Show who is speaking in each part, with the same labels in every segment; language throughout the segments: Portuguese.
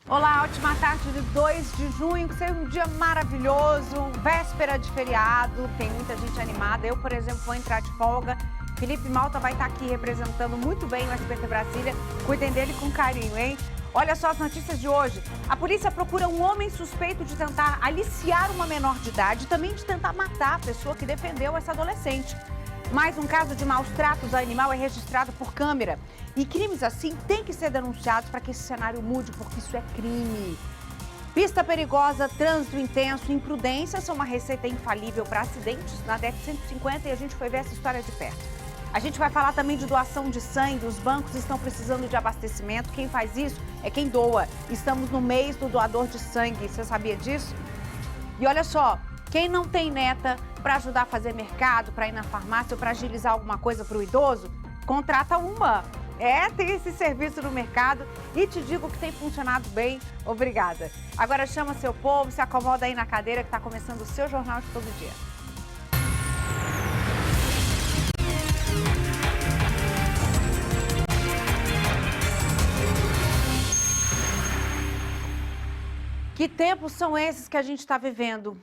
Speaker 1: Olá, ótima tarde de 2 de junho, que seja um dia maravilhoso, véspera de feriado, tem muita gente animada. Eu, por exemplo, vou entrar de folga. Felipe Malta vai estar aqui representando muito bem o SBT Brasília. Cuidem dele com carinho, hein? Olha só as notícias de hoje. A polícia procura um homem suspeito de tentar aliciar uma menor de idade e também de tentar matar a pessoa que defendeu essa adolescente. Mais um caso de maus tratos a animal é registrado por câmera. E crimes assim têm que ser denunciados para que esse cenário mude, porque isso é crime. Pista perigosa, trânsito intenso, imprudência são uma receita infalível para acidentes na década de 150 e a gente foi ver essa história de perto. A gente vai falar também de doação de sangue, os bancos estão precisando de abastecimento, quem faz isso é quem doa. Estamos no mês do doador de sangue, você sabia disso? E olha só, quem não tem neta para ajudar a fazer mercado, para ir na farmácia ou para agilizar alguma coisa para o idoso, contrata uma. Tem esse serviço no mercado e te digo que tem funcionado bem. Obrigada. Agora chama seu povo, se acomoda aí na cadeira que está começando o seu Jornal de Todo Dia. Que tempos são esses que a gente está vivendo?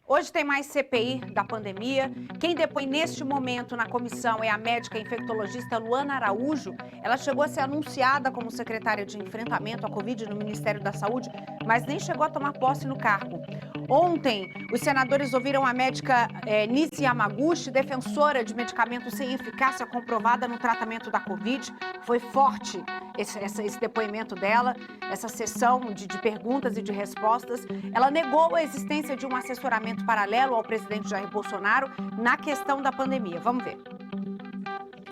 Speaker 1: Hoje tem mais CPI da pandemia. Quem depõe neste momento na comissão é a médica infectologista Luana Araújo. Ela chegou a ser anunciada como secretária de enfrentamento à Covid no Ministério da Saúde, mas nem chegou a tomar posse no cargo. Ontem, os senadores ouviram a médica Nise Yamaguchi, defensora de medicamentos sem eficácia comprovada no tratamento da Covid. Foi forte esse depoimento dela, essa sessão de perguntas e de respostas. Ela negou a existência de um assessoramento paralelo ao presidente Jair Bolsonaro na questão da pandemia. Vamos ver.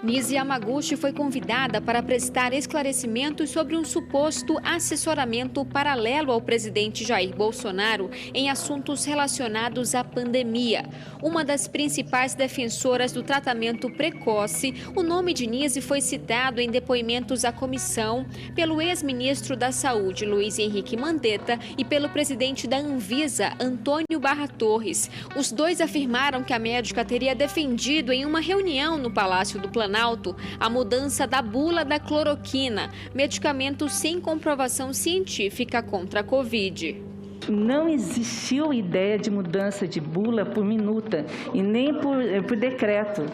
Speaker 2: Nise Yamaguchi foi convidada para prestar esclarecimentos sobre um suposto assessoramento paralelo ao presidente Jair Bolsonaro em assuntos relacionados à pandemia. Uma das principais defensoras do tratamento precoce, o nome de Nise foi citado em depoimentos à comissão pelo ex-ministro da Saúde, Luiz Henrique Mandetta, e pelo presidente da Anvisa, Antônio Barra Torres. Os dois afirmaram que a médica teria defendido em uma reunião no Palácio do Planalto a mudança da bula da cloroquina, medicamento sem comprovação científica contra a Covid.
Speaker 3: Não existiu ideia de mudança de bula por minuta e nem por decreto.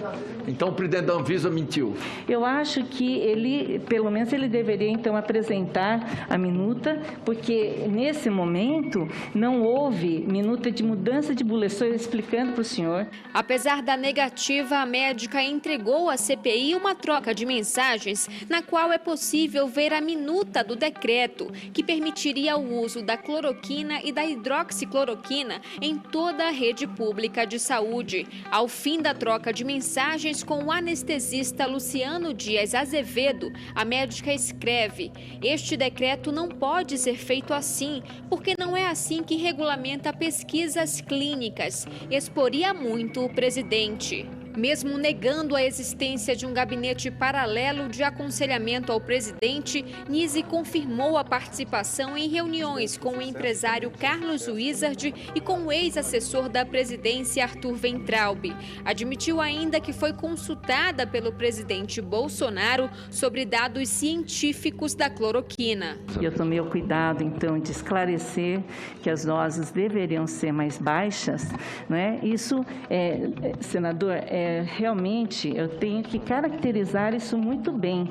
Speaker 4: Então o presidente da Anvisa mentiu?
Speaker 3: Eu acho que ele, pelo menos ele deveria então apresentar a minuta, porque nesse momento não houve minuta de mudança de bula. Estou explicando para o senhor.
Speaker 2: Apesar da negativa, a médica entregou à CPI uma troca de mensagens na qual é possível ver a minuta do decreto que permitiria o uso da cloroquina e da hidroxicloroquina em toda a rede pública de saúde. Ao fim da troca de mensagens com o anestesista Luciano Dias Azevedo, a médica escreve: "Este decreto não pode ser feito assim, porque não é assim que regulamenta pesquisas clínicas. Exporia muito o presidente." Mesmo negando a existência de um gabinete paralelo de aconselhamento ao presidente, Nise confirmou a participação em reuniões com o empresário Carlos Wizard e com o ex-assessor da presidência Arthur Weintraub. Admitiu ainda que foi consultada pelo presidente Bolsonaro sobre dados científicos da cloroquina.
Speaker 3: Eu tomei o cuidado, então, de esclarecer que as doses deveriam ser mais baixas, né? Isso, senador, realmente eu tenho que caracterizar isso muito bem,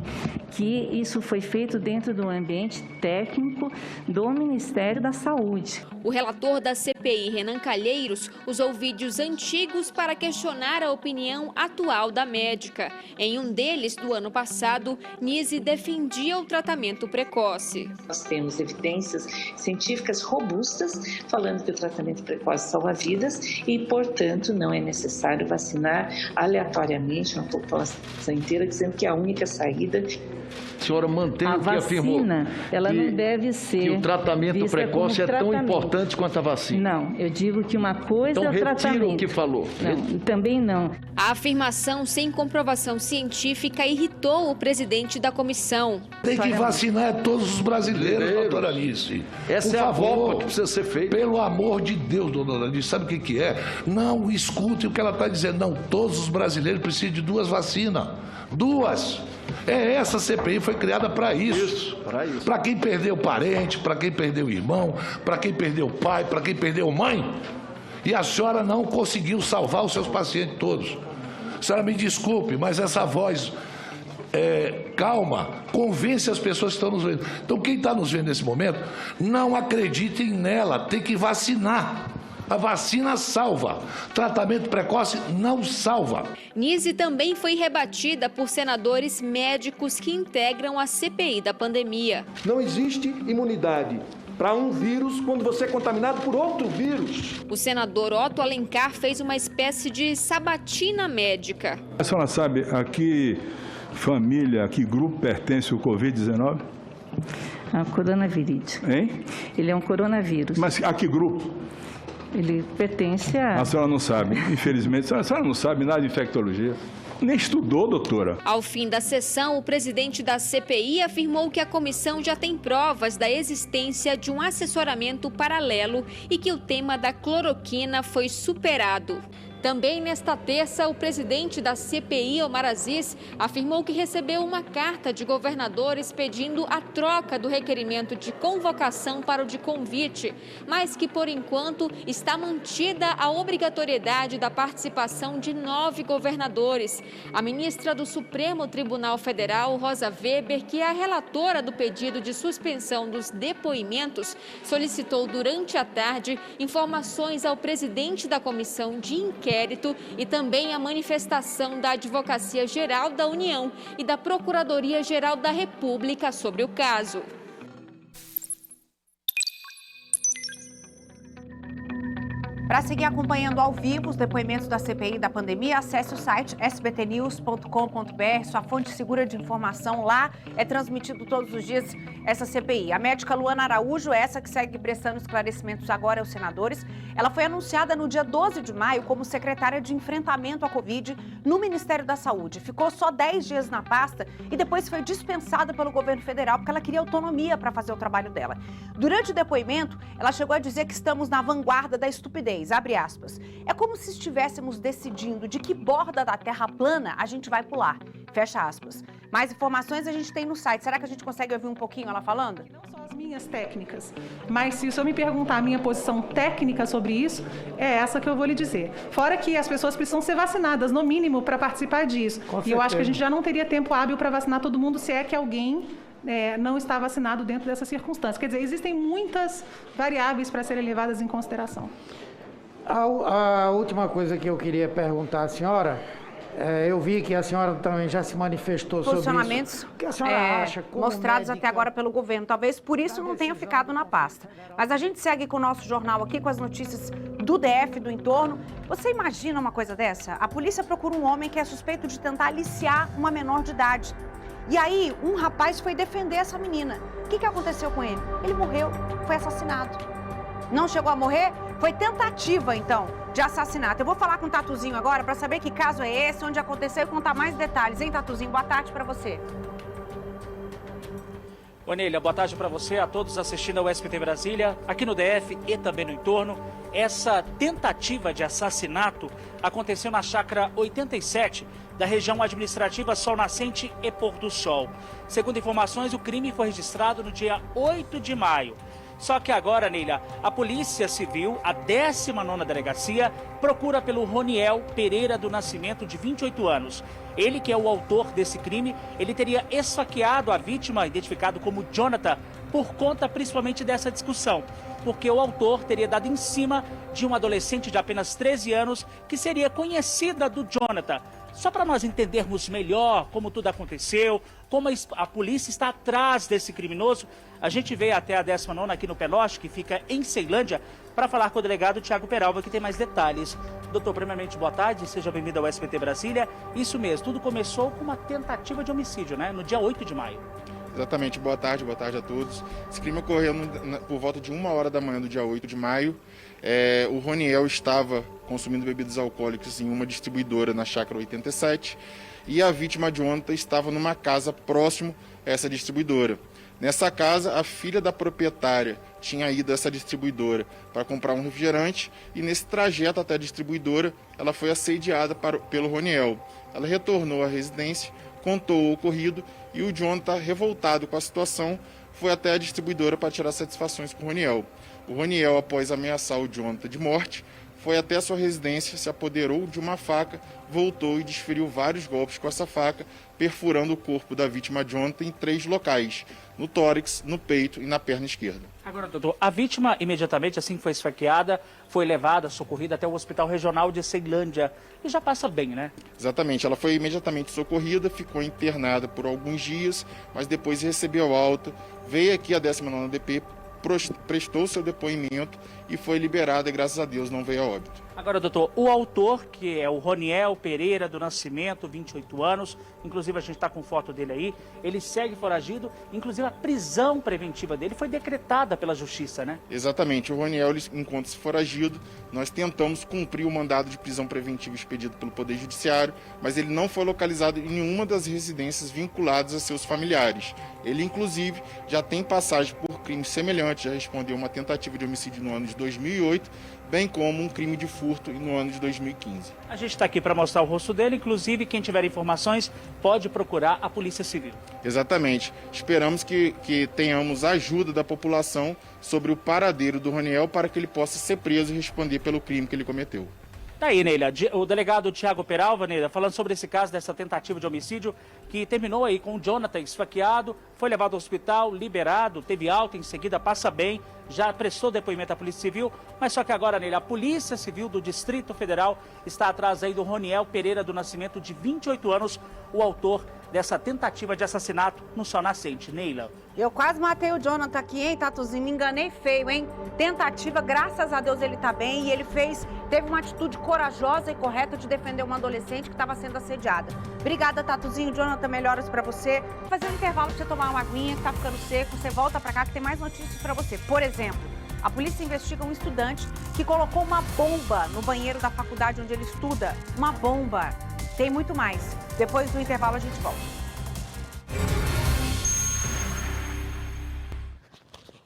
Speaker 3: que isso foi feito dentro do ambiente técnico do Ministério da Saúde.
Speaker 2: O relator da CPI, Renan Calheiros, usou vídeos antigos para questionar a opinião atual da médica. Em um deles, do ano passado, Nise defendia o tratamento precoce.
Speaker 5: Nós temos evidências científicas robustas falando que o tratamento precoce salva vidas e, portanto, não é necessário vacinar aleatoriamente uma população inteira, dizendo que é a única saída.
Speaker 4: A senhora mantém o que afirmou?
Speaker 3: A vacina, ela não deve ser...
Speaker 4: Que o tratamento precoce é tão importante quanto a vacina.
Speaker 3: Não, eu digo que uma coisa é o tratamento.
Speaker 4: Então retira o que falou.
Speaker 3: Não, também não.
Speaker 2: A afirmação sem comprovação científica irritou o presidente da comissão.
Speaker 6: Tem que vacinar todos os brasileiros, doutora Alice.
Speaker 4: Essa é a volta que precisa ser feita.
Speaker 6: Pelo amor de Deus, doutora Alice, sabe o que é? Não escute o que ela está dizendo. Não, todos os brasileiros precisam de 2 vacinas. 2. Essa CPI foi criada para isso. Para quem perdeu parente, para quem perdeu irmão, para quem perdeu pai, para quem perdeu mãe. E a senhora não conseguiu salvar os seus pacientes todos. A senhora me desculpe, mas essa voz calma convence as pessoas que estão nos vendo. Então, quem está nos vendo nesse momento, não acreditem nela, tem que vacinar. A vacina salva. Tratamento precoce não salva.
Speaker 2: Nise também foi rebatida por senadores médicos que integram a CPI da pandemia.
Speaker 7: Não existe imunidade para um vírus quando você é contaminado por outro vírus.
Speaker 2: O senador Otto Alencar fez uma espécie de sabatina médica.
Speaker 8: A senhora sabe a que família, a que grupo pertence o Covid-19?
Speaker 3: A coronavírus.
Speaker 8: Hein?
Speaker 3: Ele é um coronavírus.
Speaker 8: Mas a que grupo?
Speaker 3: Ele pertence a...
Speaker 8: A senhora não sabe, infelizmente. A senhora não sabe nada de infectologia. Nem estudou, doutora.
Speaker 2: Ao fim da sessão, o presidente da CPI afirmou que a comissão já tem provas da existência de um assessoramento paralelo e que o tema da cloroquina foi superado. Também nesta terça, o presidente da CPI, Omar Aziz, afirmou que recebeu uma carta de governadores pedindo a troca do requerimento de convocação para o de convite, mas que, por enquanto, está mantida a obrigatoriedade da participação de 9 governadores. A ministra do Supremo Tribunal Federal, Rosa Weber, que é a relatora do pedido de suspensão dos depoimentos, solicitou durante a tarde informações ao presidente da comissão de inquérito e também a manifestação da Advocacia Geral da União e da Procuradoria-Geral da República sobre o caso.
Speaker 1: Para seguir acompanhando ao vivo os depoimentos da CPI da pandemia, acesse o site sbtnews.com.br, sua fonte segura de informação. Lá é transmitido todos os dias essa CPI. A médica Luana Araújo, essa que segue prestando esclarecimentos agora aos senadores, ela foi anunciada no dia 12 de maio como secretária de enfrentamento à Covid no Ministério da Saúde. Ficou só 10 dias na pasta e depois foi dispensada pelo governo federal porque ela queria autonomia para fazer o trabalho dela. Durante o depoimento, ela chegou a dizer que estamos na vanguarda da estupidez. Abre aspas. É como se estivéssemos decidindo de que borda da terra plana a gente vai pular. Fecha aspas. Mais informações a gente tem no site. Será que a gente consegue ouvir um pouquinho ela falando?
Speaker 9: Não só as minhas técnicas, mas se o senhor me perguntar a minha posição técnica sobre isso, é essa que eu vou lhe dizer. Fora que as pessoas precisam ser vacinadas, no mínimo, para participar disso. E eu acho que a gente já não teria tempo hábil para vacinar todo mundo se é que alguém não está vacinado dentro dessas circunstâncias. Quer dizer, existem muitas variáveis para serem levadas em consideração.
Speaker 10: A última coisa que eu queria perguntar à senhora, eu vi que a senhora também já se manifestou sobre isso.
Speaker 1: Posicionamentos
Speaker 10: O que a senhora acha? Como
Speaker 1: mostrados
Speaker 10: médica,
Speaker 1: até agora pelo governo. Talvez por isso não tenha ficado na pasta. Mas a gente segue com o nosso jornal aqui, com as notícias do DF, do entorno. Você imagina uma coisa dessa? A polícia procura um homem que é suspeito de tentar aliciar uma menor de idade. E aí, um rapaz foi defender essa menina. O que aconteceu com ele? Ele morreu, foi assassinado. Não chegou a morrer? Foi tentativa, então, de assassinato. Eu vou falar com o Tatuzinho agora para saber que caso é esse, onde aconteceu e contar mais detalhes. Hein, Tatuzinho? Boa tarde para você.
Speaker 11: Onélia, boa tarde para você, a todos assistindo ao SBT Brasília, aqui no DF e também no entorno. Essa tentativa de assassinato aconteceu na chácara 87, da região administrativa Sol Nascente e Pôr do Sol. Segundo informações, o crime foi registrado no dia 8 de maio. Só que agora, Neila, a Polícia Civil, a 19ª Delegacia, procura pelo Roniel Pereira do Nascimento, de 28 anos. Ele, que é o autor desse crime, ele teria esfaqueado a vítima, identificado como Jonathan, por conta principalmente dessa discussão. Porque o autor teria dado em cima de uma adolescente de apenas 13 anos, que seria conhecida do Jonathan. Só para nós entendermos melhor como tudo aconteceu, como a polícia está atrás desse criminoso, a gente veio até a 19ª aqui no Pelote, que fica em Ceilândia, para falar com o delegado Tiago Peralva, que tem mais detalhes. Doutor, primeiramente, boa tarde, seja bem-vindo ao SBT Brasília. Isso mesmo, tudo começou com uma tentativa de homicídio, né? No dia 8 de maio.
Speaker 12: Exatamente, boa tarde a todos. Esse crime ocorreu por volta de 1h da manhã do dia 8 de maio. O Roniel estava consumindo bebidas alcoólicas em uma distribuidora na chácara 87 e a vítima Jonathan estava numa casa próximo a essa distribuidora. Nessa casa, a filha da proprietária tinha ido a essa distribuidora para comprar um refrigerante e nesse trajeto até a distribuidora ela foi assediada pelo Roniel. Ela retornou à residência, contou o ocorrido e o Jonathan, revoltado com a situação, foi até a distribuidora para tirar satisfações com o Roniel. O Roniel, após ameaçar o Jonathan de morte, foi até a sua residência, se apoderou de uma faca, voltou e desferiu vários golpes com essa faca, perfurando o corpo da vítima Jonathan em 3 locais, no tórax, no peito e na perna esquerda.
Speaker 11: Agora, doutor, a vítima, imediatamente assim que foi esfaqueada, foi levada, socorrida até o Hospital Regional de Ceilândia. E já passa bem, né?
Speaker 12: Exatamente, ela foi imediatamente socorrida, ficou internada por alguns dias, mas depois recebeu alta, veio aqui a 19ª DP, prestou seu depoimento e foi liberada e, graças a Deus, não veio a óbito.
Speaker 11: Agora, doutor, o autor, que é o Roniel Pereira do Nascimento, 28 anos, inclusive a gente está com foto dele aí, ele segue foragido, inclusive a prisão preventiva dele foi decretada pela Justiça, né?
Speaker 12: Exatamente, o Roniel encontra-se foragido, nós tentamos cumprir o mandado de prisão preventiva expedido pelo Poder Judiciário, mas ele não foi localizado em nenhuma das residências vinculadas a seus familiares. Ele, inclusive, já tem passagem por crimes semelhantes, já respondeu uma tentativa de homicídio no ano de 2008, bem como um crime de furto no ano de 2015.
Speaker 11: A gente está aqui para mostrar o rosto dele, inclusive quem tiver informações pode procurar a Polícia Civil.
Speaker 12: Exatamente. Esperamos que tenhamos a ajuda da população sobre o paradeiro do Roniel para que ele possa ser preso e responder pelo crime que ele cometeu.
Speaker 11: Tá aí, Neila, o delegado Tiago Peralva, Neila, falando sobre esse caso dessa tentativa de homicídio que terminou aí com o Jonathan esfaqueado, foi levado ao hospital, liberado, teve alta, em seguida passa bem, já prestou depoimento à Polícia Civil, mas só que agora, Neila, a Polícia Civil do Distrito Federal está atrás aí do Roniel Pereira do Nascimento, de 28 anos, o autor dessa tentativa de assassinato no Sol Nascente. Neila.
Speaker 1: Eu quase matei o Jonathan aqui, hein, Tatuzinho? Me enganei feio, hein? Tentativa, graças a Deus ele tá bem e ele teve uma atitude corajosa e correta de defender uma adolescente que estava sendo assediada. Obrigada, Tatuzinho. Jonathan, melhoras pra você. Vou fazer um intervalo pra você tomar uma aguinha que tá ficando seco. Você volta pra cá que tem mais notícias pra você. Por exemplo, a polícia investiga um estudante que colocou uma bomba no banheiro da faculdade onde ele estuda. Uma bomba. Tem muito mais. Depois do intervalo a gente volta.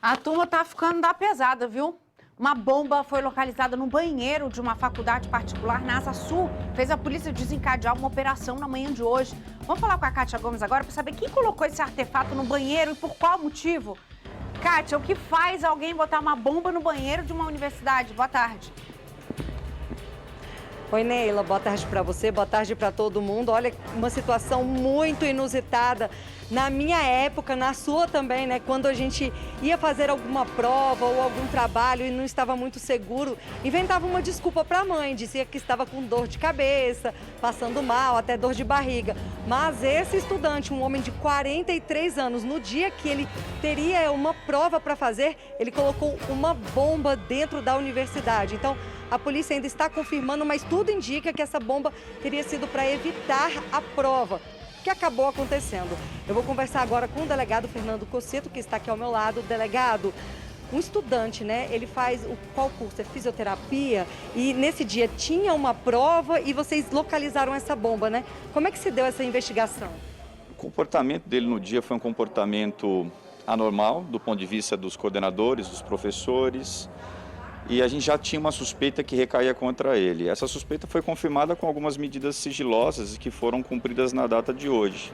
Speaker 1: A turma tá ficando da pesada, viu? Uma bomba foi localizada no banheiro de uma faculdade particular na Asa Sul. Fez a polícia desencadear uma operação na manhã de hoje. Vamos falar com a Kátia Gomes agora para saber quem colocou esse artefato no banheiro e por qual motivo. Kátia, o que faz alguém botar uma bomba no banheiro de uma universidade? Boa tarde.
Speaker 13: Oi, Neila, boa tarde para você, boa tarde para todo mundo. Olha, uma situação muito inusitada. Na minha época, na sua também, né? Quando a gente ia fazer alguma prova ou algum trabalho e não estava muito seguro, inventava uma desculpa para a mãe, dizia que estava com dor de cabeça, passando mal, até dor de barriga. Mas esse estudante, um homem de 43 anos, no dia que ele teria uma prova para fazer, ele colocou uma bomba dentro da universidade. Então, a polícia ainda está confirmando, mas tudo indica que essa bomba teria sido para evitar a prova, que acabou acontecendo. Eu vou conversar agora com o delegado Fernando Cosseto, que está aqui ao meu lado. Delegado, um estudante, né? Ele faz qual curso? É fisioterapia? E nesse dia tinha uma prova e vocês localizaram essa bomba, né? Como é que se deu essa investigação?
Speaker 14: O comportamento dele no dia foi um comportamento anormal, do ponto de vista dos coordenadores, dos professores. E a gente já tinha uma suspeita que recaía contra ele. Essa suspeita foi confirmada com algumas medidas sigilosas que foram cumpridas na data de hoje.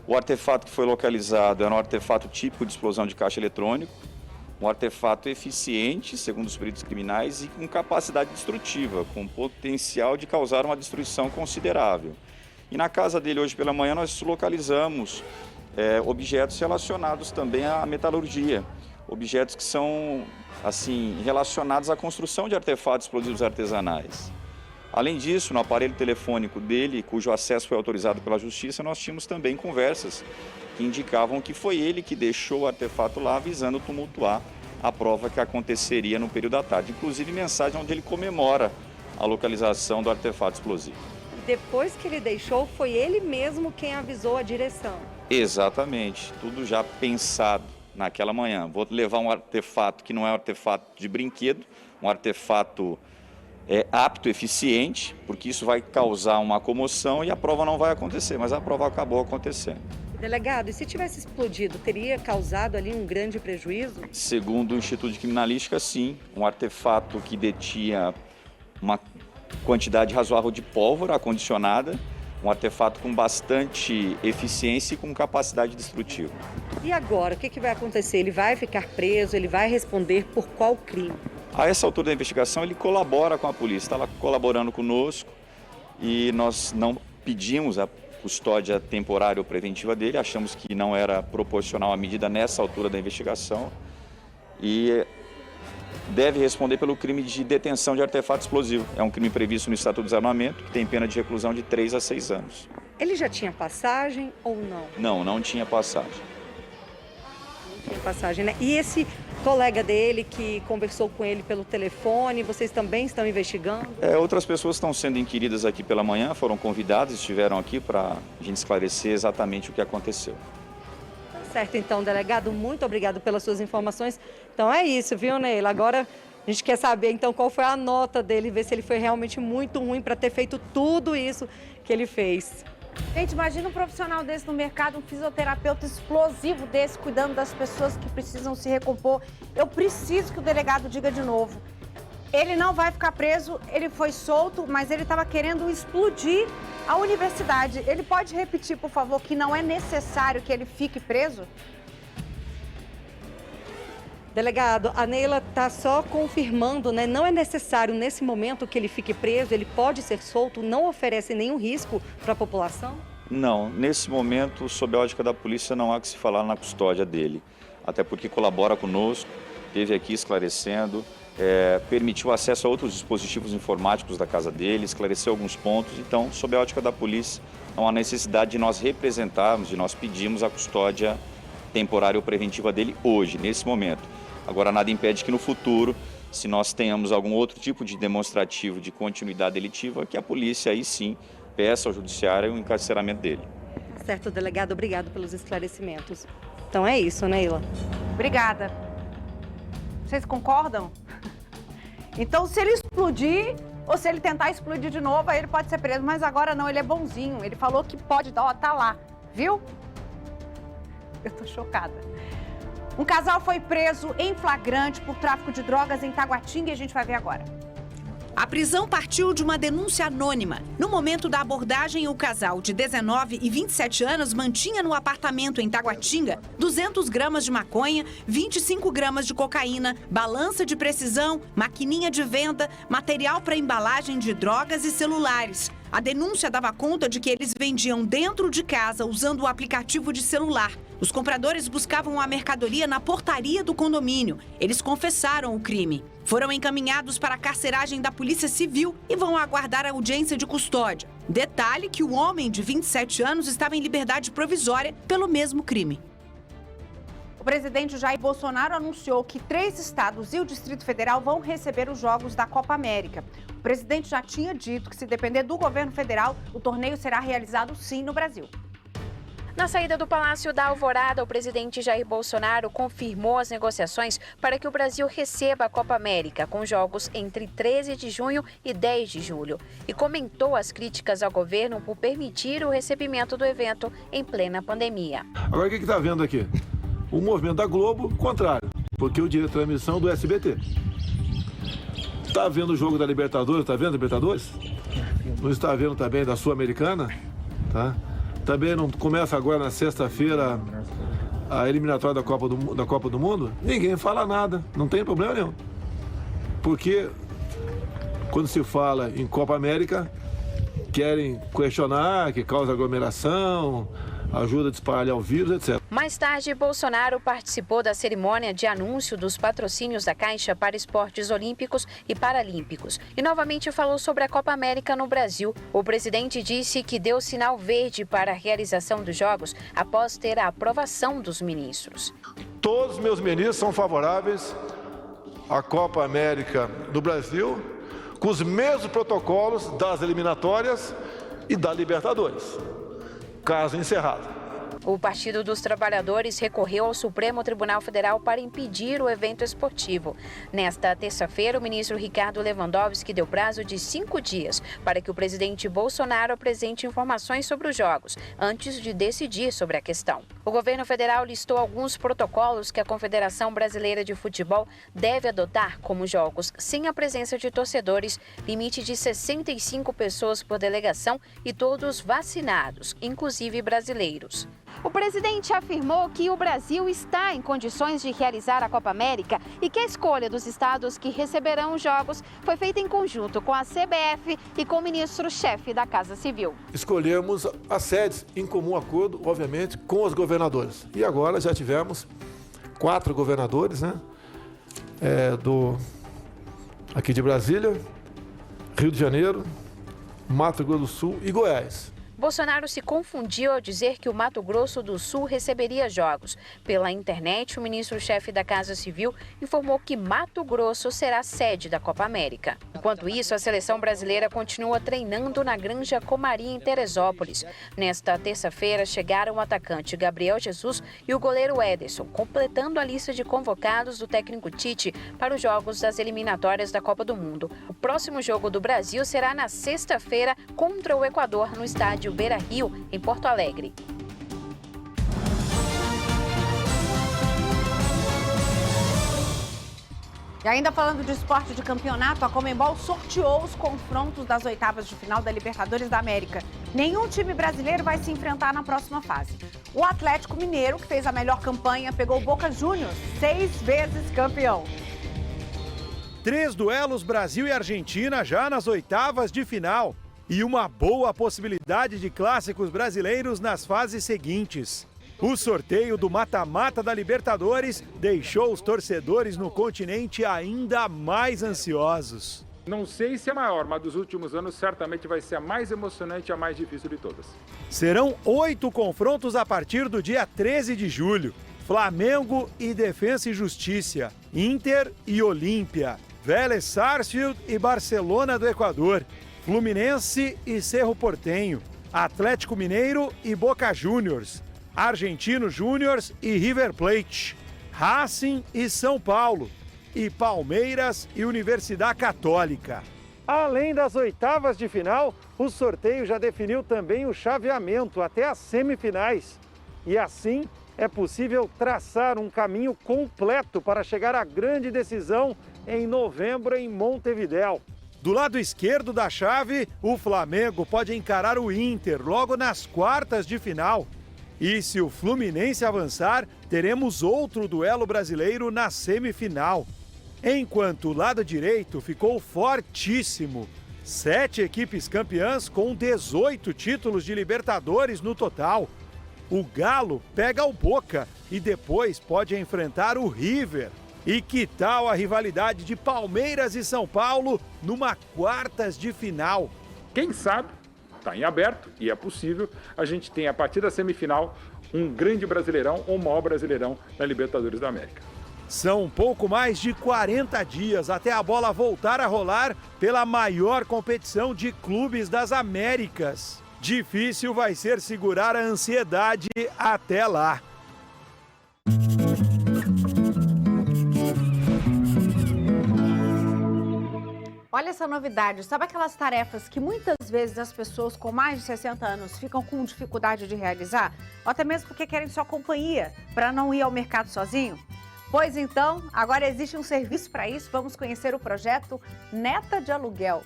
Speaker 14: O artefato que foi localizado era um artefato típico de explosão de caixa eletrônico, um artefato eficiente, segundo os peritos criminais, e com capacidade destrutiva, com potencial de causar uma destruição considerável. E na casa dele hoje pela manhã nós localizamos objetos relacionados também à metalurgia, objetos que são assim relacionados à construção de artefatos explosivos artesanais. Além disso, no aparelho telefônico dele, cujo acesso foi autorizado pela Justiça, nós tínhamos também conversas que indicavam que foi ele que deixou o artefato lá, visando tumultuar a prova que aconteceria no período da tarde. Inclusive mensagem onde ele comemora a localização do artefato explosivo.
Speaker 13: Depois que ele deixou, foi ele mesmo quem avisou a direção?
Speaker 14: Exatamente, tudo já pensado naquela manhã. Vou levar um artefato que não é um artefato de brinquedo, um artefato apto, eficiente, porque isso vai causar uma comoção e a prova não vai acontecer, mas a prova acabou acontecendo.
Speaker 13: Delegado, e se tivesse explodido, teria causado ali um grande prejuízo?
Speaker 14: Segundo o Instituto de Criminalística, sim. Um artefato que detinha uma quantidade razoável de pólvora acondicionada um artefato com bastante eficiência e com capacidade destrutiva.
Speaker 13: E agora, o que vai acontecer? Ele vai ficar preso? Ele vai responder por qual crime?
Speaker 14: A essa altura da investigação, ele colabora com a polícia, está lá colaborando conosco e nós não pedimos a custódia temporária ou preventiva dele, achamos que não era proporcional à medida nessa altura da investigação e deve responder pelo crime de detenção de artefato explosivo. É um crime previsto no Estatuto do Desarmamento, que tem pena de reclusão de 3 a 6 anos.
Speaker 13: Ele já tinha passagem ou não?
Speaker 14: Não, não tinha passagem.
Speaker 13: Não tinha passagem, né? E esse colega dele que conversou com ele pelo telefone, vocês também estão investigando?
Speaker 14: Outras pessoas estão sendo inquiridas aqui pela manhã, foram convidadas, estiveram aqui para a gente esclarecer exatamente o que aconteceu.
Speaker 13: Certo, então, delegado, muito obrigado pelas suas informações. Então é isso, viu, Neila? Agora a gente quer saber, então, qual foi a nota dele, ver se ele foi realmente muito ruim para ter feito tudo isso que ele fez.
Speaker 1: Gente, imagina um profissional desse no mercado, um fisioterapeuta explosivo desse, cuidando das pessoas que precisam se recompor. Eu preciso que o delegado diga de novo. Ele não vai ficar preso, ele foi solto, mas ele estava querendo explodir a universidade. Ele pode repetir, por favor, que não é necessário que ele fique preso?
Speaker 13: Delegado, a Neila está só confirmando, né? Não é necessário nesse momento que ele fique preso, ele pode ser solto, não oferece nenhum risco para a população?
Speaker 14: Não, nesse momento, sob a ótica da polícia, não há que se falar na custódia dele. Até porque colabora conosco, esteve aqui esclarecendo, permitiu acesso a outros dispositivos informáticos da casa dele, esclareceu alguns pontos. Então, sob a ótica da polícia, não há necessidade de nós representarmos, de nós pedirmos a custódia temporária ou preventiva dele hoje, nesse momento. Agora, nada impede que no futuro, se nós tenhamos algum outro tipo de demonstrativo de continuidade delitiva, que a polícia aí sim peça ao judiciário o encarceramento dele.
Speaker 13: Certo, delegado, obrigado pelos esclarecimentos. Então é isso, Neila.
Speaker 1: Obrigada. Vocês concordam? Então, se ele explodir, ou se ele tentar explodir de novo, aí ele pode ser preso. Mas agora não, ele é bonzinho. Ele falou que pode dar, ó, tá lá. Viu? Eu tô chocada. Um casal foi preso em flagrante por tráfico de drogas em Taguatinga e a gente vai ver agora.
Speaker 15: A prisão partiu de uma denúncia anônima. No momento da abordagem, o casal de 19 e 27 anos mantinha no apartamento em Taguatinga 200 gramas de maconha, 25 gramas de cocaína, balança de precisão, maquininha de venda, material para embalagem de drogas e celulares. A denúncia dava conta de que eles vendiam dentro de casa usando o aplicativo de celular. Os compradores buscavam a mercadoria na portaria do condomínio. Eles confessaram o crime. Foram encaminhados para a carceragem da Polícia Civil e vão aguardar a audiência de custódia. Detalhe que o homem de 27 anos estava em liberdade provisória pelo mesmo crime.
Speaker 1: O presidente Jair Bolsonaro anunciou que 3 estados e o Distrito Federal vão receber os Jogos da Copa América. O presidente já tinha dito que, se depender do governo federal, o torneio será realizado sim no Brasil.
Speaker 2: Na saída do Palácio da Alvorada, o presidente Jair Bolsonaro confirmou as negociações para que o Brasil receba a Copa América, com jogos entre 13 de junho e 10 de julho, e comentou as críticas ao governo por permitir o recebimento do evento em plena pandemia.
Speaker 7: Agora, o que está vendo aqui? O movimento da Globo, contrário, porque o direito de transmissão é do SBT. Está vendo o jogo da Libertadores? Está vendo a Libertadores? Não está vendo também da Sul-Americana? Tá? Também não começa agora na sexta-feira a eliminatória da Copa do Mundo? Ninguém fala nada, não tem problema nenhum. Porque quando se fala em Copa América, querem questionar que causa aglomeração, ajuda a espalhar o vírus, etc.
Speaker 2: Mais tarde, Bolsonaro participou da cerimônia de anúncio dos patrocínios da Caixa para esportes olímpicos e paralímpicos e novamente falou sobre a Copa América no Brasil. O presidente disse que deu sinal verde para a realização dos Jogos após ter a aprovação dos ministros.
Speaker 7: Todos os meus ministros são favoráveis à Copa América do Brasil, com os mesmos protocolos das eliminatórias e da Libertadores. Caso encerrado.
Speaker 2: O Partido dos Trabalhadores recorreu ao Supremo Tribunal Federal para impedir o evento esportivo. Nesta terça-feira, o ministro Ricardo Lewandowski deu prazo de 5 dias para que o presidente Bolsonaro apresente informações sobre os jogos, antes de decidir sobre a questão.
Speaker 16: O governo federal listou alguns protocolos que a Confederação Brasileira de Futebol deve adotar, como jogos sem a presença de torcedores, limite de 65 pessoas por delegação e todos vacinados, inclusive brasileiros. O presidente afirmou que o Brasil está em condições de realizar a Copa América e que a escolha dos estados que receberão os jogos foi feita em conjunto com a CBF e com o ministro-chefe da Casa Civil.
Speaker 7: Escolhemos as sedes em comum acordo, obviamente, com os governadores. E agora já tivemos 4 governadores, né? Aqui de Brasília, Rio de Janeiro, Mato Grosso do Sul e Goiás.
Speaker 16: Bolsonaro se confundiu ao dizer que o Mato Grosso do Sul receberia jogos. Pela internet, o ministro-chefe da Casa Civil informou que Mato Grosso será sede da Copa América. Enquanto isso, a seleção brasileira continua treinando na Granja Comari, em Teresópolis. Nesta terça-feira, chegaram o atacante Gabriel Jesus e o goleiro Ederson, completando a lista de convocados do técnico Tite para os jogos das eliminatórias da Copa do Mundo. O próximo jogo do Brasil será na sexta-feira contra o Equador, no estádio Beira-Rio, em Porto Alegre.
Speaker 1: E ainda falando de esporte de campeonato, a Conmebol sorteou os confrontos das oitavas de final da Libertadores da América. Nenhum time brasileiro vai se enfrentar na próxima fase. O Atlético Mineiro, que fez a melhor campanha, pegou o Boca Juniors, 6 vezes campeão.
Speaker 17: 3 duelos Brasil e Argentina já nas oitavas de final. E uma boa possibilidade de clássicos brasileiros nas fases seguintes. O sorteio do mata-mata da Libertadores deixou os torcedores no continente ainda mais ansiosos.
Speaker 18: Não sei se é maior, mas dos últimos anos certamente vai ser a mais emocionante e a mais difícil de todas.
Speaker 17: Serão 8 confrontos a partir do dia 13 de julho. Flamengo e Defensa e Justiça, Inter e Olímpia, Vélez Sarsfield e Barcelona do Equador, Fluminense e Cerro Porteño, Atlético Mineiro e Boca Juniors, Argentino Júniors e River Plate, Racing e São Paulo, e Palmeiras e Universidade Católica. Além das oitavas de final, o sorteio já definiu também o chaveamento até as semifinais. E assim é possível traçar um caminho completo para chegar à grande decisão em novembro em Montevidéu. Do lado esquerdo da chave, o Flamengo pode encarar o Inter logo nas quartas de final. E se o Fluminense avançar, teremos outro duelo brasileiro na semifinal. Enquanto o lado direito ficou fortíssimo. 7 equipes campeãs com 18 títulos de Libertadores no total. O Galo pega o Boca e depois pode enfrentar o River. E que tal a rivalidade de Palmeiras e São Paulo numa quartas de final?
Speaker 18: Quem sabe, está em aberto e é possível, a gente tem a partir da semifinal um grande brasileirão ou maior brasileirão na Libertadores da América.
Speaker 17: São pouco mais de 40 dias até a bola voltar a rolar pela maior competição de clubes das Américas. Difícil vai ser segurar a ansiedade até lá.
Speaker 1: Olha essa novidade, sabe aquelas tarefas que muitas vezes as pessoas com mais de 60 anos ficam com dificuldade de realizar? Ou até mesmo porque querem sua companhia, para não ir ao mercado sozinho? Pois então, agora existe um serviço para isso, vamos conhecer o projeto Neta de Aluguel.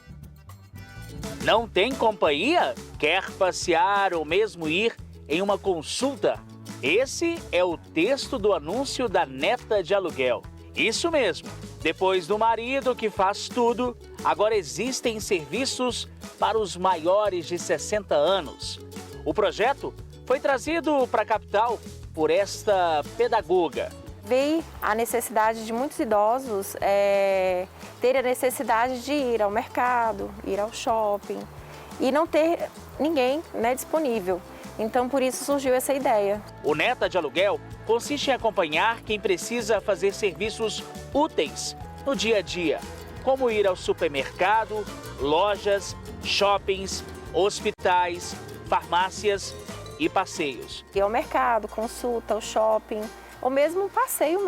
Speaker 11: Não tem companhia? Quer passear ou mesmo ir em uma consulta? Esse é o texto do anúncio da Neta de Aluguel. Isso mesmo, depois do marido que faz tudo, agora existem serviços para os maiores de 60 anos. O projeto foi trazido para a capital por esta pedagoga.
Speaker 19: Veio a necessidade de muitos idosos ter a necessidade de ir ao mercado, ir ao shopping e não ter ninguém disponível. Então, por isso surgiu essa ideia.
Speaker 11: O Neta de Aluguel consiste em acompanhar quem precisa fazer serviços úteis no dia a dia, como ir ao supermercado, lojas, shoppings, hospitais, farmácias e passeios.
Speaker 19: Ir ao mercado, consulta, ao shopping, ou mesmo um passeio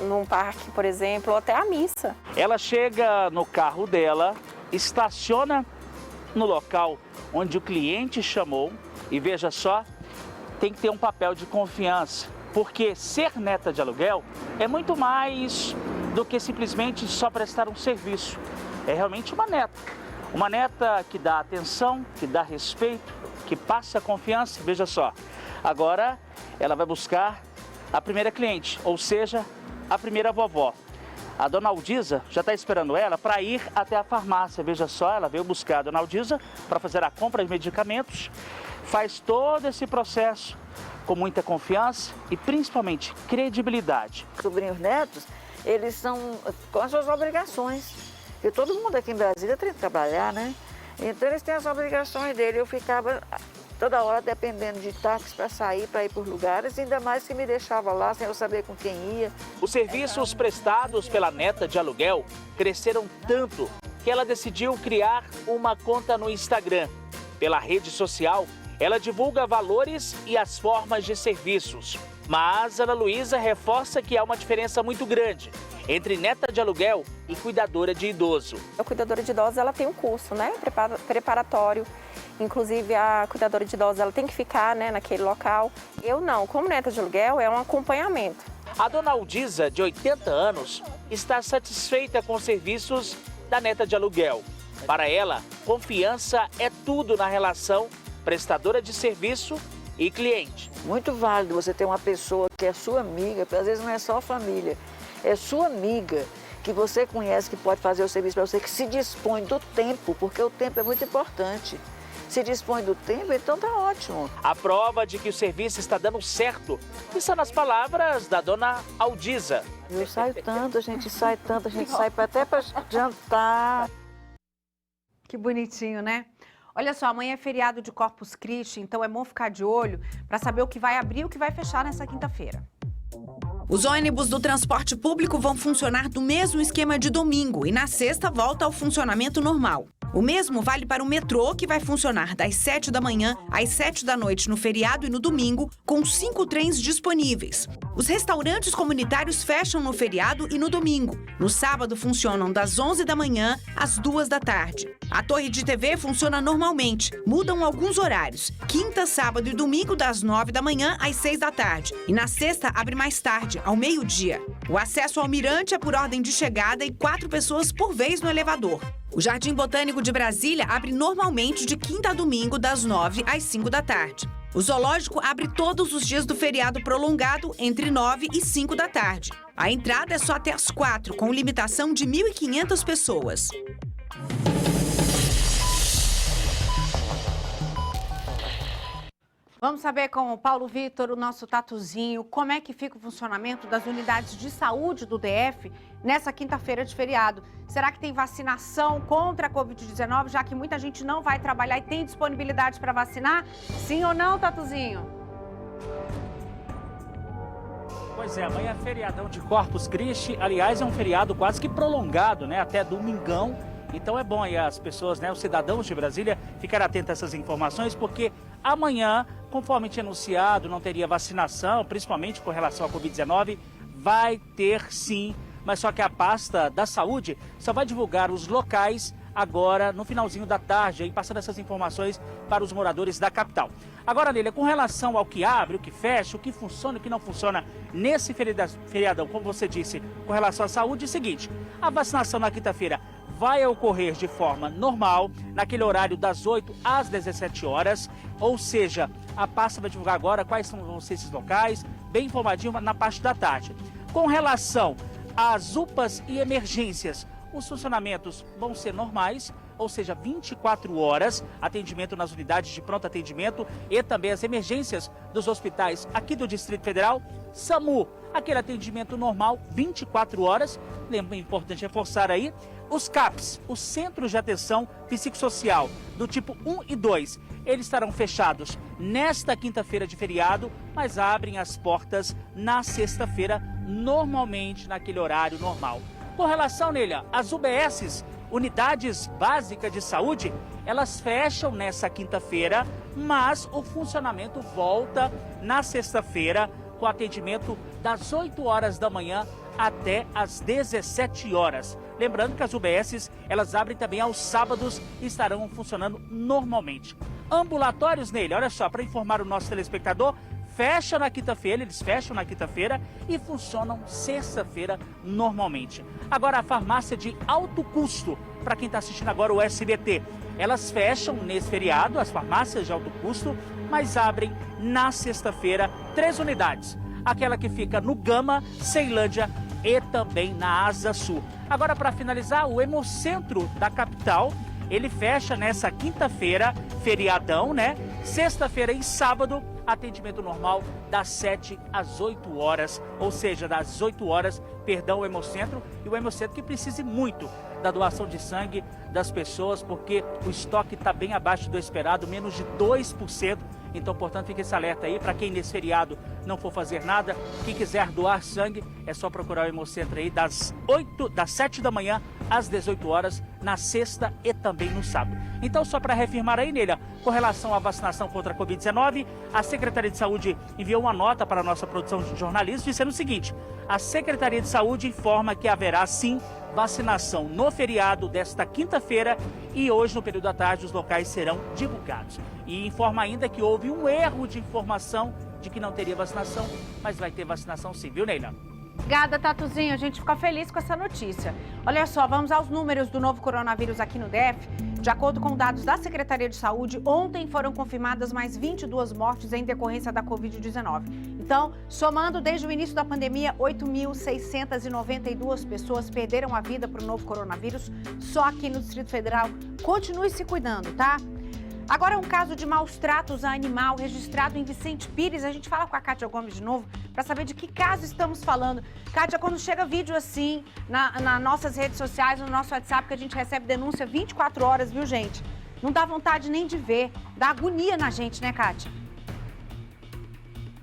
Speaker 19: num parque, por exemplo, ou até a missa.
Speaker 11: Ela chega no carro dela, estaciona no local onde o cliente chamou e veja só, tem que ter um papel de confiança, porque ser neta de aluguel é muito mais do que simplesmente só prestar um serviço. É realmente uma neta que dá atenção, que dá respeito, que passa confiança. Veja só, agora ela vai buscar a primeira cliente, ou seja, a primeira vovó. A dona Aldiza já está esperando ela para ir até a farmácia. Veja só, ela veio buscar a dona Aldiza para fazer a compra de medicamentos. Faz todo esse processo com muita confiança e principalmente credibilidade.
Speaker 20: Sobrinhos netos, eles são com as suas obrigações. Porque todo mundo aqui em Brasília tem que trabalhar, né? Então eles têm as obrigações dele. Eu ficava toda hora dependendo de táxi para sair, para ir por lugares, ainda mais que me deixava lá sem eu saber com quem ia.
Speaker 11: Os serviços prestados pela neta de aluguel cresceram tanto que ela decidiu criar uma conta no Instagram. Pela rede social, ela divulga valores e as formas de serviços. Mas Ana Luísa reforça que há uma diferença muito grande entre neta de aluguel e cuidadora de idoso.
Speaker 19: A cuidadora de idosos, ela tem um curso, né, preparatório. Inclusive, a cuidadora de idosos, ela tem que ficar, né, naquele local. Eu não, como neta de aluguel, é um acompanhamento.
Speaker 11: A dona Aldiza, de 80 anos, está satisfeita com os serviços da neta de aluguel. Para ela, confiança é tudo na relação prestadora de serviço e cliente.
Speaker 20: Muito válido você ter uma pessoa que é sua amiga, porque às vezes não é só família, é sua amiga, que você conhece, que pode fazer o serviço para você, que se dispõe do tempo, porque o tempo é muito importante. Se dispõe do tempo, então tá ótimo.
Speaker 11: A prova de que o serviço está dando certo está nas palavras da dona Aldiza.
Speaker 20: Eu saio tanto, a gente sai até para jantar.
Speaker 1: Que bonitinho, né? Olha só, amanhã é feriado de Corpus Christi, então é bom ficar de olho para saber o que vai abrir e o que vai fechar nessa quinta-feira.
Speaker 15: Os ônibus do transporte público vão funcionar do mesmo esquema de domingo e na sexta volta ao funcionamento normal. O mesmo vale para o metrô, que vai funcionar das 7 da manhã às 7 da noite no feriado e no domingo, com 5 trens disponíveis. Os restaurantes comunitários fecham no feriado e no domingo. No sábado, funcionam das 11 da manhã às 2 da tarde. A torre de TV funciona normalmente, mudam alguns horários. Quinta, sábado e domingo, das 9 da manhã às 6 da tarde. E na sexta, abre mais tarde, ao meio-dia. O acesso ao mirante é por ordem de chegada e 4 pessoas por vez no elevador. O Jardim Botânico de Brasília abre normalmente de quinta a domingo, das 9 às 5 da tarde. O zoológico abre todos os dias do feriado prolongado, entre 9 e 5 da tarde. A entrada é só até às 4, com limitação de 1.500 pessoas.
Speaker 1: Vamos saber com o Paulo Vitor, o nosso Tatuzinho, como é que fica o funcionamento das unidades de saúde do DF nessa quinta-feira de feriado. Será que tem vacinação contra a Covid-19, já que muita gente não vai trabalhar e tem disponibilidade para vacinar? Sim ou não, Tatuzinho?
Speaker 11: Pois é, amanhã é feriadão de Corpus Christi. Aliás, é um feriado quase que prolongado, né? Até domingão. Então é bom aí as pessoas, né, os cidadãos de Brasília, ficarem atentos a essas informações, porque amanhã, conforme tinha anunciado, não teria vacinação, principalmente com relação à Covid-19, vai ter sim, mas só que a pasta da saúde só vai divulgar os locais agora no finalzinho da tarde, aí passando essas informações para os moradores da capital. Agora, Lília, com relação ao que abre, o que fecha, o que funciona e o que não funciona nesse feriadão, como você disse, com relação à saúde, é o seguinte: a vacinação na quinta-feira vai ocorrer de forma normal, naquele horário das 8 às 17 horas, ou seja, a pasta vai divulgar agora quais vão ser esses locais, bem informadinho na parte da tarde. Com relação às UPAs e emergências, os funcionamentos vão ser normais, ou seja, 24 horas, atendimento nas unidades de pronto atendimento e também as emergências dos hospitais aqui do Distrito Federal. SAMU, aquele atendimento normal, 24 horas, é importante reforçar aí. Os CAPs, os Centros de Atenção Psicossocial, do tipo 1 e 2, eles estarão fechados nesta quinta-feira de feriado, mas abrem as portas na sexta-feira, normalmente naquele horário normal. Com relação, Nélia, às UBSs, Unidades Básicas de Saúde, elas fecham nessa quinta-feira, mas o funcionamento volta na sexta-feira, com atendimento das 8 horas da manhã até às 17 horas. Lembrando que as UBSs, elas abrem também aos sábados e estarão funcionando normalmente. Ambulatórios nele, olha só, para informar o nosso telespectador, fecha na quinta-feira, eles fecham na quinta-feira e funcionam sexta-feira normalmente. Agora, a farmácia de alto custo, para quem está assistindo agora o SBT, elas fecham nesse feriado, as farmácias de alto custo, mas abrem na sexta-feira 3 unidades. Aquela que fica no Gama, Ceilândia e também na Asa Sul. Agora, para finalizar, o Hemocentro da capital, ele fecha nessa quinta-feira, feriadão, né? Sexta-feira e sábado, atendimento normal das 7 às 8 horas, ou seja, das 8 horas, perdão, o Hemocentro, e o Hemocentro que precise muito da doação de sangue das pessoas, porque o estoque está bem abaixo do esperado, menos de 2%. Então, portanto, fica esse alerta aí para quem nesse feriado não for fazer nada. Quem quiser doar sangue, é só procurar o Hemocentro aí das 7 da manhã às 18 horas, na sexta e também no sábado. Então, só para reafirmar aí, Neila, com relação à vacinação contra a Covid-19, a Secretaria de Saúde enviou uma nota para a nossa produção de jornalismo dizendo o seguinte: a Secretaria de Saúde informa que haverá, sim, vacinação no feriado desta quinta-feira e hoje, no período da tarde, os locais serão divulgados. E informa ainda que houve um erro de informação de que não teria vacinação, mas vai ter vacinação sim, viu, Neila?
Speaker 1: Obrigada, Tatuzinho. A gente fica feliz com essa notícia. Olha só, vamos aos números do novo coronavírus aqui no DF. De acordo com dados da Secretaria de Saúde, ontem foram confirmadas mais 22 mortes em decorrência da Covid-19. Então, somando desde o início da pandemia, 8.692 pessoas perderam a vida para o novo coronavírus só aqui no Distrito Federal. Continue se cuidando, tá? Agora, um caso de maus tratos a animal registrado em Vicente Pires. A gente fala com a Kátia Gomes de novo para saber de que caso estamos falando. Kátia, quando chega vídeo assim nas nossas redes sociais, no nosso WhatsApp, que a gente recebe denúncia 24 horas, viu, gente? Não dá vontade nem de ver. Dá agonia na gente, né, Kátia?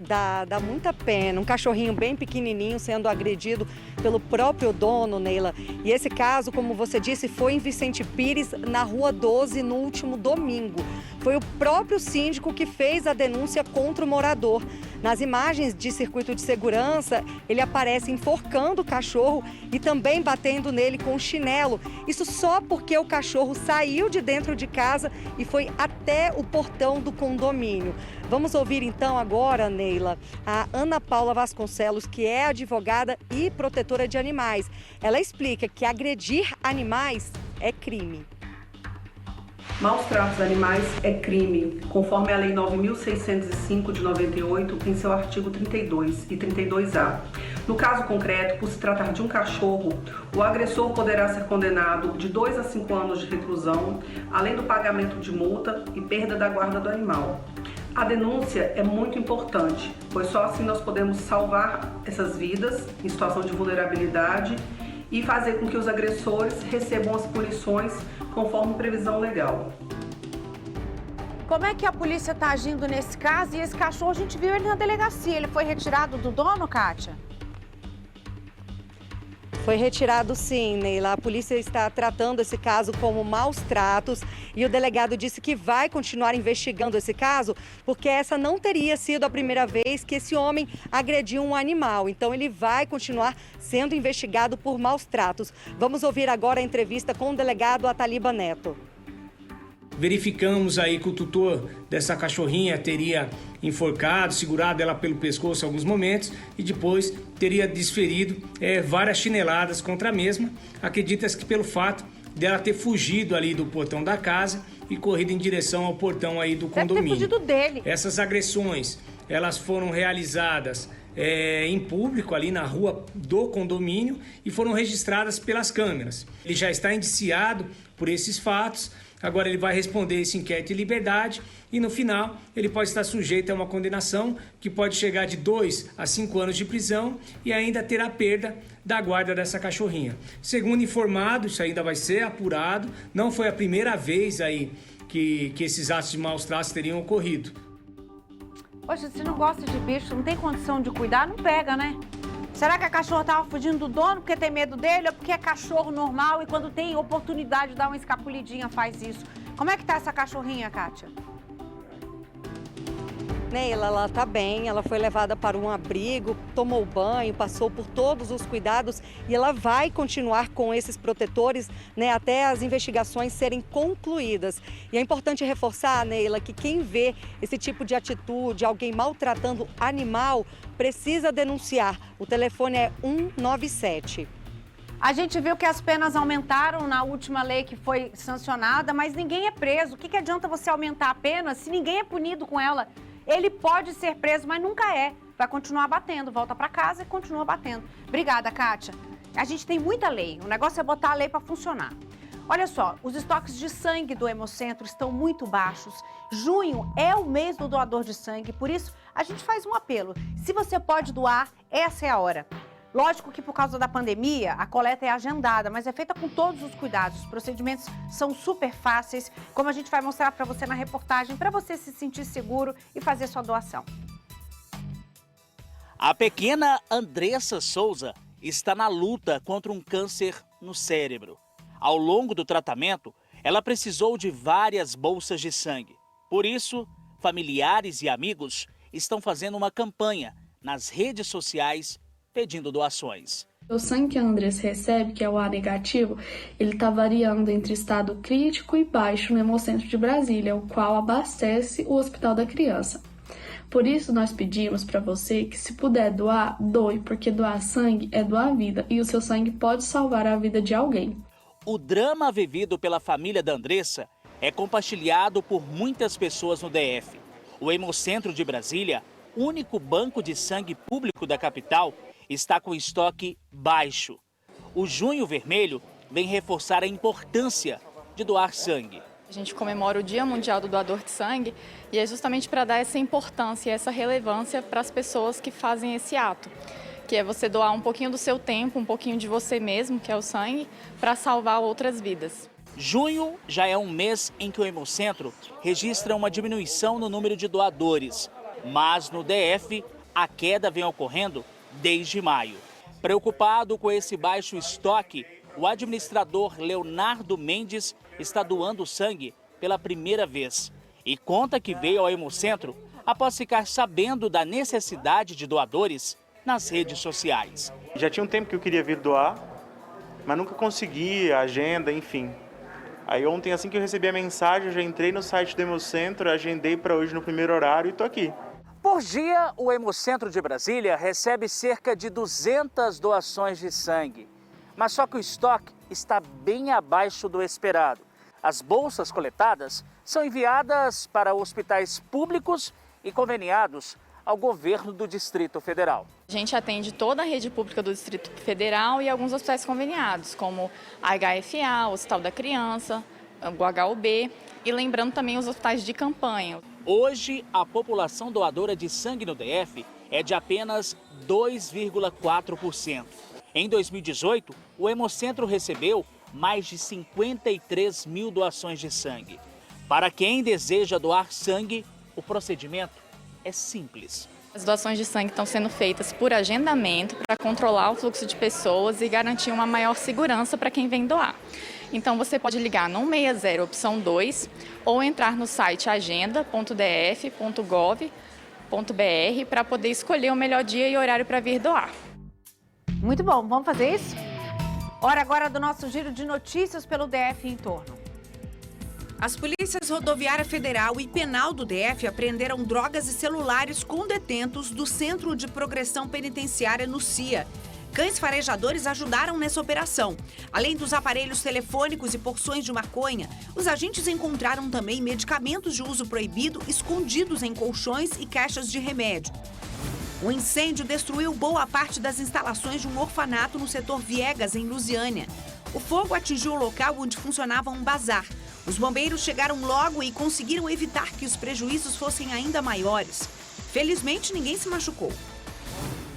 Speaker 13: Dá muita pena, um cachorrinho bem pequenininho sendo agredido pelo próprio dono, Neila. E esse caso, como você disse, foi em Vicente Pires, na Rua 12, no último domingo. Foi o próprio síndico que fez a denúncia contra o morador. Nas imagens de circuito de segurança, ele aparece enforcando o cachorro e também batendo nele com chinelo. Isso só porque o cachorro saiu de dentro de casa e foi até o portão do condomínio. Vamos ouvir então agora, Neila, a Ana Paula Vasconcelos, que é advogada e protetora de animais. Ela explica que agredir animais é crime.
Speaker 21: Maus tratos animais é crime, conforme a Lei 9.605 de 98, em seu artigo 32 e 32A. No caso concreto, por se tratar de um cachorro, o agressor poderá ser condenado de 2 a 5 anos de reclusão, além do pagamento de multa e perda da guarda do animal. A denúncia é muito importante, pois só assim nós podemos salvar essas vidas em situação de vulnerabilidade e fazer com que os agressores recebam as punições conforme previsão legal.
Speaker 1: Como é que a polícia está agindo nesse caso? E esse cachorro, a gente viu ele na delegacia. Ele foi retirado do dono, Kátia?
Speaker 13: Foi retirado sim, Neila. A polícia está tratando esse caso como maus tratos e o delegado disse que vai continuar investigando esse caso porque essa não teria sido a primeira vez que esse homem agrediu um animal. Então ele vai continuar sendo investigado por maus tratos. Vamos ouvir agora a entrevista com o delegado Ataliba Neto.
Speaker 22: Verificamos aí que o tutor dessa cachorrinha teria enforcado, segurado ela pelo pescoço em alguns momentos e depois teria desferido várias chineladas contra a mesma. Acredita-se que pelo fato dela ter fugido ali do portão da casa e corrido em direção ao portão aí do condomínio.
Speaker 1: Deve ter fugido dele.
Speaker 22: Essas agressões, elas foram realizadas em público ali na rua do condomínio e foram registradas pelas câmeras. Ele já está indiciado por esses fatos. Agora ele vai responder esse inquérito em liberdade e no final ele pode estar sujeito a uma condenação que pode chegar de 2 a 5 anos de prisão e ainda ter a perda da guarda dessa cachorrinha. Segundo informado, isso ainda vai ser apurado, não foi a primeira vez aí que esses atos de maus tratos teriam ocorrido.
Speaker 1: Poxa, se não gosta de bicho, não tem condição de cuidar, não pega, né? Será que a cachorra estava fugindo do dono porque tem medo dele ou porque é cachorro normal e quando tem oportunidade de dar uma escapulidinha faz isso? Como é que tá essa cachorrinha, Kátia?
Speaker 13: Neila, ela está bem, ela foi levada para um abrigo, tomou banho, passou por todos os cuidados e ela vai continuar com esses protetores, né, até as investigações serem concluídas. E é importante reforçar, Neila, que quem vê esse tipo de atitude, alguém maltratando animal, precisa denunciar. O telefone é 197.
Speaker 1: A gente viu que as penas aumentaram na última lei que foi sancionada, mas ninguém é preso. O que adianta você aumentar a pena se ninguém é punido com ela? Ele pode ser preso, mas nunca é. Vai continuar batendo, volta para casa e continua batendo. Obrigada, Kátia. A gente tem muita lei, o negócio é botar a lei para funcionar. Olha só, os estoques de sangue do Hemocentro estão muito baixos. Junho é o mês do doador de sangue, por isso a gente faz um apelo. Se você pode doar, essa é a hora. Lógico que por causa da pandemia, a coleta é agendada, mas é feita com todos os cuidados. Os procedimentos são super fáceis, como a gente vai mostrar para você na reportagem, para você se sentir seguro e fazer sua doação.
Speaker 11: A pequena Andressa Souza está na luta contra um câncer no cérebro. Ao longo do tratamento, ela precisou de várias bolsas de sangue. Por isso, familiares e amigos estão fazendo uma campanha nas redes sociais pedindo doações.
Speaker 4: O sangue que a Andressa recebe, que é o A negativo, ele está variando entre estado crítico e baixo no Hemocentro de Brasília, o qual abastece o Hospital da Criança. Por isso, nós pedimos para você que, se puder doar, doe, porque doar sangue é doar vida e o seu sangue pode salvar a vida de alguém.
Speaker 11: O drama vivido pela família da Andressa é compartilhado por muitas pessoas no DF. O Hemocentro de Brasília, único banco de sangue público da capital, está com estoque baixo. O Junho Vermelho vem reforçar a importância de doar sangue.
Speaker 5: A gente comemora o Dia Mundial do Doador de Sangue e é justamente para dar essa importância e essa relevância para as pessoas que fazem esse ato, que é você doar um pouquinho do seu tempo, um pouquinho de você mesmo, que é o sangue, para salvar outras vidas.
Speaker 11: Junho já é um mês em que o Hemocentro registra uma diminuição no número de doadores, mas no DF a queda vem ocorrendo desde maio. Preocupado com esse baixo estoque, o administrador Leonardo Mendes está doando sangue pela primeira vez e conta que veio ao Hemocentro após ficar sabendo da necessidade de doadores nas redes sociais.
Speaker 23: Já tinha um tempo que eu queria vir doar, mas nunca consegui, agenda, enfim. Aí ontem, assim que eu recebi a mensagem, eu já entrei no site do Hemocentro, agendei para hoje no primeiro horário e estou aqui.
Speaker 11: Por dia, o Hemocentro de Brasília recebe cerca de 200 doações de sangue. Mas só que o estoque está bem abaixo do esperado. As bolsas coletadas são enviadas para hospitais públicos e conveniados ao governo do Distrito Federal.
Speaker 5: A gente atende toda a rede pública do Distrito Federal e alguns hospitais conveniados, como a HFA, o Hospital da Criança, o HUB e lembrando também os hospitais de campanha.
Speaker 11: Hoje, a população doadora de sangue no DF é de apenas 2,4%. Em 2018, o Hemocentro recebeu mais de 53 mil doações de sangue. Para quem deseja doar sangue, o procedimento é simples.
Speaker 5: As doações de sangue estão sendo feitas por agendamento para controlar o fluxo de pessoas e garantir uma maior segurança para quem vem doar. Então você pode ligar no 160, opção 2, ou entrar no site agenda.df.gov.br para poder escolher o melhor dia e horário para vir doar.
Speaker 1: Muito bom, vamos fazer isso? Hora agora do nosso giro de notícias pelo DF e em torno.
Speaker 15: As polícias rodoviária federal e penal do DF apreenderam drogas e celulares com detentos do Centro de Progressão Penitenciária no CIA. Cães farejadores ajudaram nessa operação. Além dos aparelhos telefônicos e porções de maconha, os agentes encontraram também medicamentos de uso proibido escondidos em colchões e caixas de remédio. O incêndio destruiu boa parte das instalações de um orfanato no setor Viegas, em Lusiânia. O fogo atingiu o local onde funcionava um bazar. Os bombeiros chegaram logo e conseguiram evitar que os prejuízos fossem ainda maiores. Felizmente, ninguém se machucou.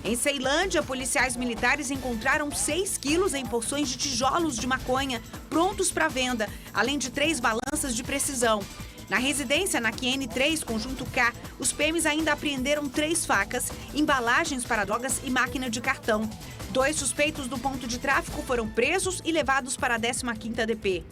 Speaker 15: Em Ceilândia, policiais militares encontraram 6 quilos em porções de tijolos de maconha prontos para venda, além de 3 balanças de precisão. Na residência, na QN3, Conjunto K, os PMs ainda apreenderam 3 facas, embalagens para drogas e máquina de cartão. 2 suspeitos do ponto de tráfico foram presos e levados para a 15ª DP.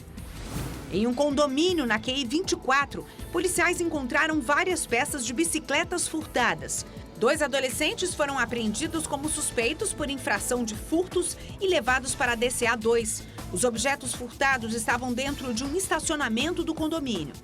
Speaker 15: Em um condomínio na QI 24, policiais encontraram várias peças de bicicletas furtadas. 2 adolescentes foram apreendidos como suspeitos por infração de furtos e levados para a DCA 2. Os objetos furtados estavam dentro de um estacionamento do condomínio.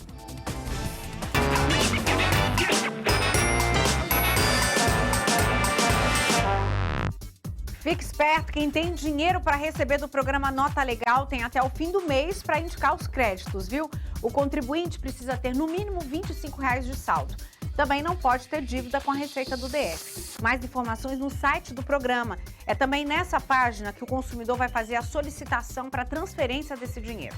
Speaker 1: Fique esperto, quem tem dinheiro para receber do programa Nota Legal tem até o fim do mês para indicar os créditos, viu? O contribuinte precisa ter no mínimo R$ 25 de saldo. Também não pode ter dívida com a Receita do DF. Mais informações no site do programa. É também nessa página que o consumidor vai fazer a solicitação para transferência desse dinheiro.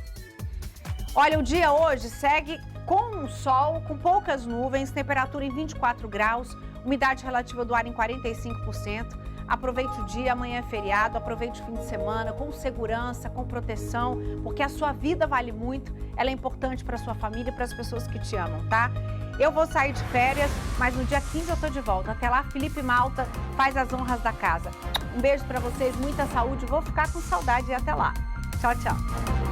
Speaker 1: Olha, o dia hoje segue com o sol, com poucas nuvens, temperatura em 24 graus, umidade relativa do ar em 45%. Aproveite o dia, amanhã é feriado, aproveite o fim de semana com segurança, com proteção, porque a sua vida vale muito, ela é importante para a sua família e para as pessoas que te amam, tá? Eu vou sair de férias, mas no dia 15 eu tô de volta. Até lá, Felipe Malta faz as honras da casa. Um beijo para vocês, muita saúde, vou ficar com saudade e até lá. Tchau, tchau.